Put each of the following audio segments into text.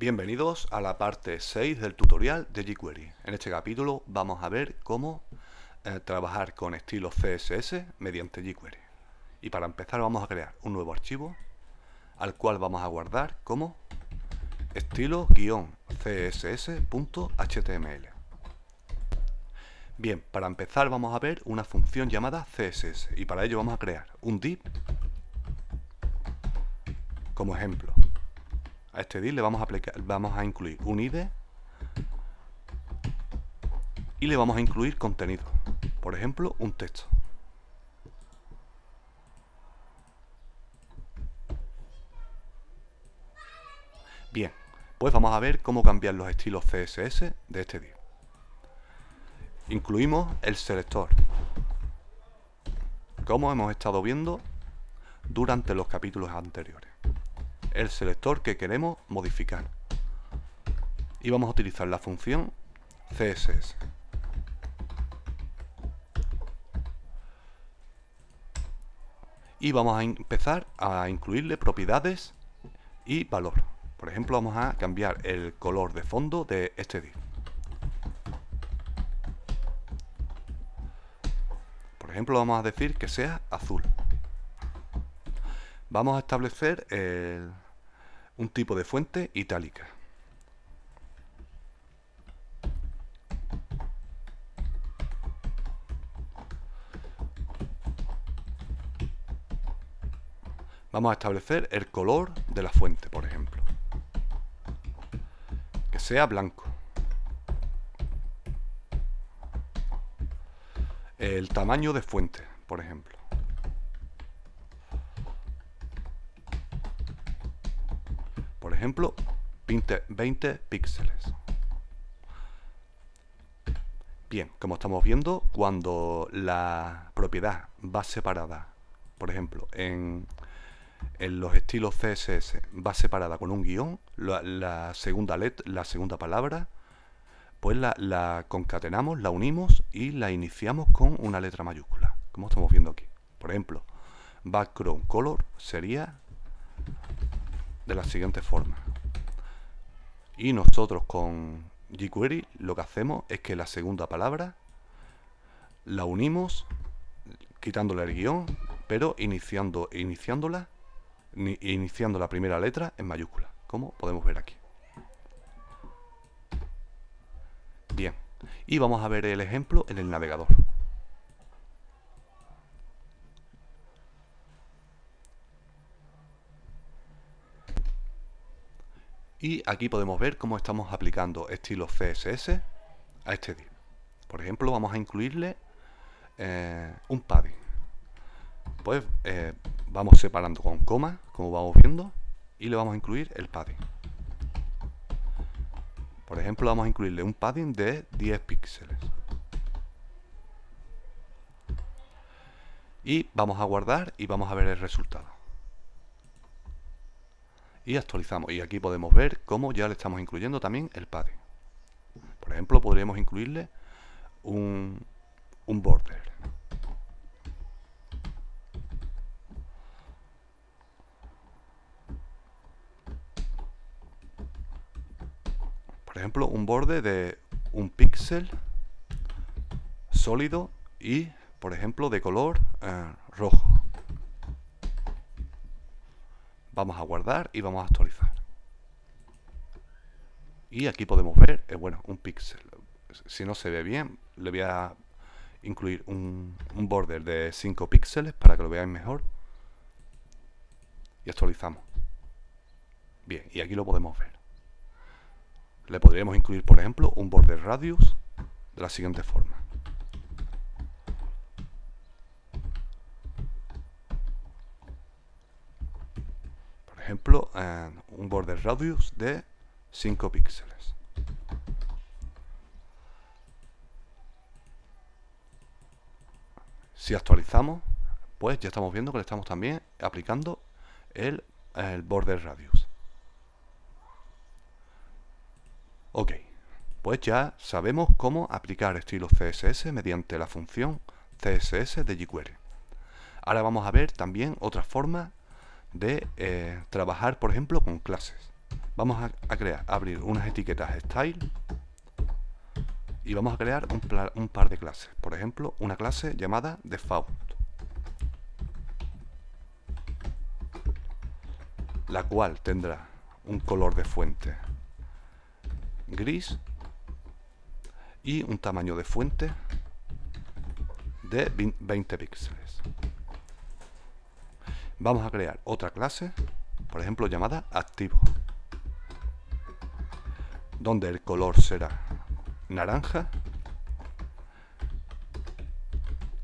Bienvenidos a la parte 6 del tutorial de jQuery. En este capítulo vamos a ver cómo trabajar con estilos CSS mediante jQuery. Y para empezar vamos a crear un nuevo archivo al cual vamos a guardar como estilo-css.html. Bien, para empezar vamos a ver una función llamada CSS y para ello vamos a crear un div como ejemplo. A este div le vamos a incluir un ID y le vamos a incluir contenido, por ejemplo, un texto. Bien, pues vamos a ver cómo cambiar los estilos CSS de este div. Incluimos el selector, como hemos estado viendo durante los capítulos anteriores. El selector que queremos modificar. Y vamos a utilizar la función CSS. Y vamos a empezar a incluirle propiedades y valor. Por ejemplo, vamos a cambiar el color de fondo de este div. Por ejemplo, vamos a decir que sea azul. Vamos a establecer un tipo de fuente itálica. Vamos a establecer el color de la fuente, por ejemplo. Que sea blanco. El tamaño de fuente, por ejemplo. Por ejemplo, 20 píxeles. Bien, como estamos viendo, cuando la propiedad va separada, por ejemplo, en los estilos CSS va separada con un guión, la segunda palabra, pues la concatenamos, la unimos y la iniciamos con una letra mayúscula, como estamos viendo aquí. Por ejemplo, background color sería de la siguiente forma. Y nosotros con jQuery lo que hacemos es que la segunda palabra la unimos quitándole el guión, pero iniciando la primera letra en mayúscula, como podemos ver aquí. Bien, y vamos a ver el ejemplo en el navegador. Y aquí podemos ver cómo estamos aplicando estilos CSS a este div. Por ejemplo, vamos a incluirle un padding. Pues vamos separando con coma, como vamos viendo, y le vamos a incluir el padding. Por ejemplo, vamos a incluirle un padding de 10 píxeles. Y vamos a guardar y vamos a ver el resultado. Y actualizamos. Y aquí podemos ver cómo ya le estamos incluyendo también el padding. Por ejemplo, podríamos incluirle un border. Por ejemplo, un borde de un píxel sólido y, por ejemplo, de color rojo. Vamos a guardar y vamos a actualizar. Y aquí podemos ver, bueno, un píxel. Si no se ve bien, le voy a incluir un border de 5 píxeles para que lo veáis mejor. Y actualizamos. Bien, y aquí lo podemos ver. Le podríamos incluir, por ejemplo, un border radius de la siguiente forma. Por ejemplo, un border radius de 5 píxeles. Si actualizamos, pues ya estamos viendo que le estamos también aplicando el border radius. Ok, pues ya sabemos cómo aplicar estilos CSS mediante la función CSS de jQuery. Ahora vamos a ver también otra forma de trabajar, por ejemplo, con clases. vamos a abrir unas etiquetas style y vamos a crear un par de clases. Por ejemplo, una clase llamada default, la cual tendrá un color de fuente gris y un tamaño de fuente de 20 píxeles. Vamos a crear otra clase, por ejemplo, llamada activo, donde el color será naranja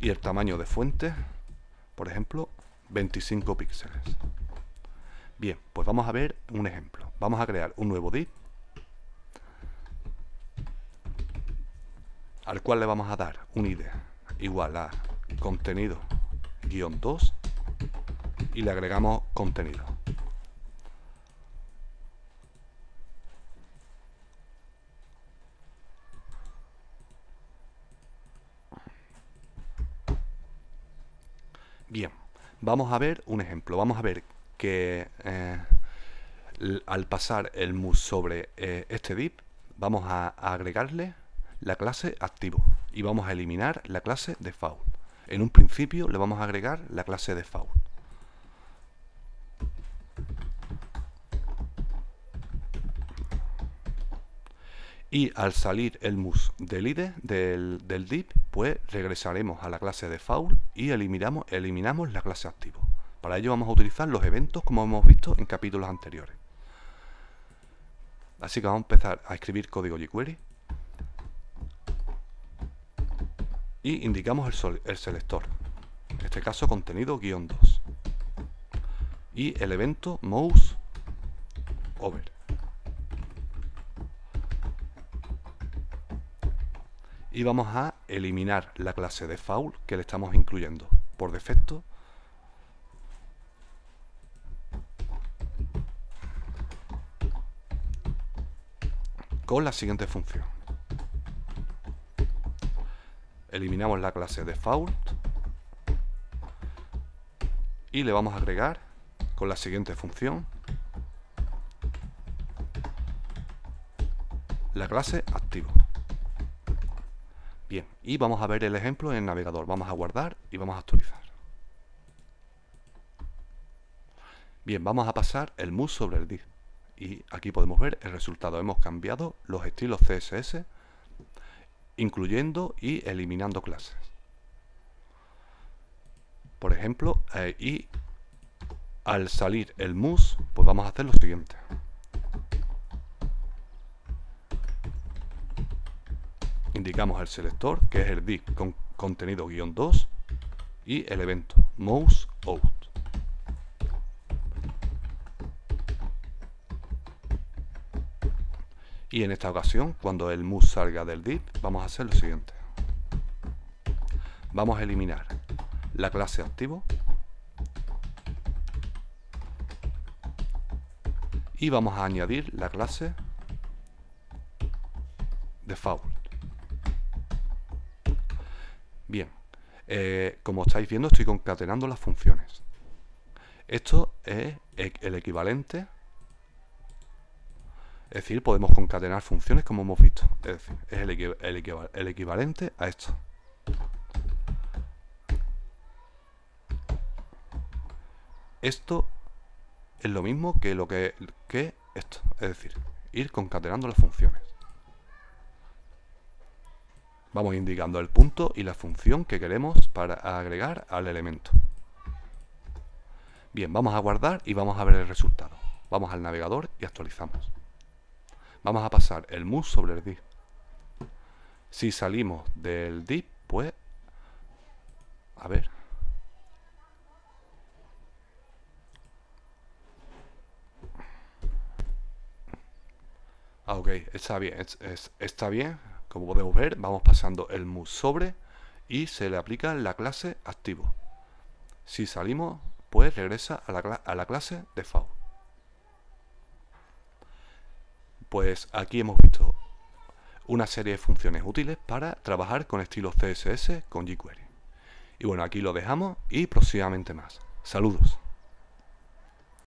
y el tamaño de fuente, por ejemplo, 25 píxeles. Bien, pues vamos a ver un ejemplo. Vamos a crear un nuevo div al cual le vamos a dar un ID igual a contenido-2 y le agregamos contenido. Bien, vamos a ver un ejemplo. Vamos a ver que al pasar el mus sobre este div, vamos a agregarle la clase activo y vamos a eliminar la clase default. En un principio le vamos a agregar la clase default. Y al salir el mus del ID del div, pues regresaremos a la clase default y eliminamos la clase activo. Para ello vamos a utilizar los eventos como hemos visto en capítulos anteriores. Así que vamos a empezar a escribir código jQuery y indicamos el selector, en este caso contenido-2 y el evento mouse over. Y vamos a eliminar la clase default que le estamos incluyendo por defecto con la siguiente función. Eliminamos la clase default y le vamos a agregar con la siguiente función la clase activo. Bien, y vamos a ver el ejemplo en el navegador. Vamos a guardar y vamos a actualizar. Bien, vamos a pasar el mus sobre el div. Y aquí podemos ver el resultado. Hemos cambiado los estilos CSS, incluyendo y eliminando clases. Por ejemplo, y al salir el mus, pues vamos a hacer lo siguiente. Indicamos el selector, que es el div con contenido-2 y el evento mouse out. Y en esta ocasión, cuando el mus salga del div, vamos a hacer lo siguiente. Vamos a eliminar la clase activo y vamos a añadir la clase default. Bien, como estáis viendo, estoy concatenando las funciones. Esto es el equivalente, es decir, podemos concatenar funciones como hemos visto. Es decir, es el equivalente a esto. Esto es lo mismo que esto, es decir, ir concatenando las funciones. Vamos indicando el punto y la función que queremos para agregar al elemento. Bien, vamos a guardar y vamos a ver el resultado. Vamos al navegador y actualizamos. Vamos a pasar el mus sobre el div. Si salimos del div, pues, a ver. Ok, está bien, está bien. Como podemos ver, vamos pasando el mus sobre y se le aplica la clase activo. Si salimos, pues regresa a la clase default. Pues aquí hemos visto una serie de funciones útiles para trabajar con estilos CSS con jQuery. Y bueno, aquí lo dejamos y próximamente más. Saludos.